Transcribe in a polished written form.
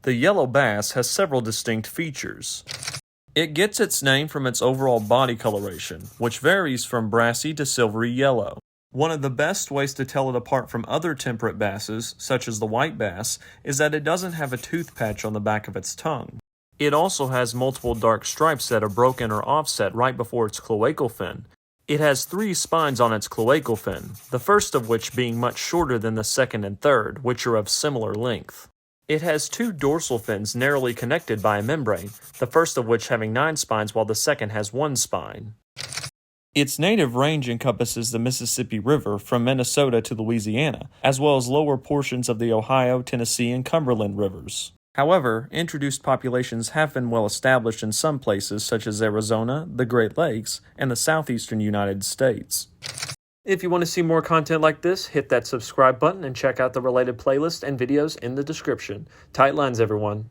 The yellow bass has several distinct features. It gets its name from its overall body coloration, which varies from brassy to silvery yellow. One of the best ways to tell it apart from other temperate basses, such as the white bass, is that it doesn't have a tooth patch on the back of its tongue. It also has multiple dark stripes that are broken or offset right before its cloacal fin. It has 3 spines on its cloacal fin, the first of which being much shorter than the second and third, which are of similar length. It has 2 dorsal fins narrowly connected by a membrane, the first of which having 9 spines while the second has 1 spine. Its native range encompasses the Mississippi River from Minnesota to Louisiana, as well as lower portions of the Ohio, Tennessee, and Cumberland rivers. However, introduced populations have been well established in some places such as Arizona, the Great Lakes, and the southeastern United States. If you want to see more content like this, hit that subscribe button and check out the related playlist and videos in the description. Tight lines, everyone.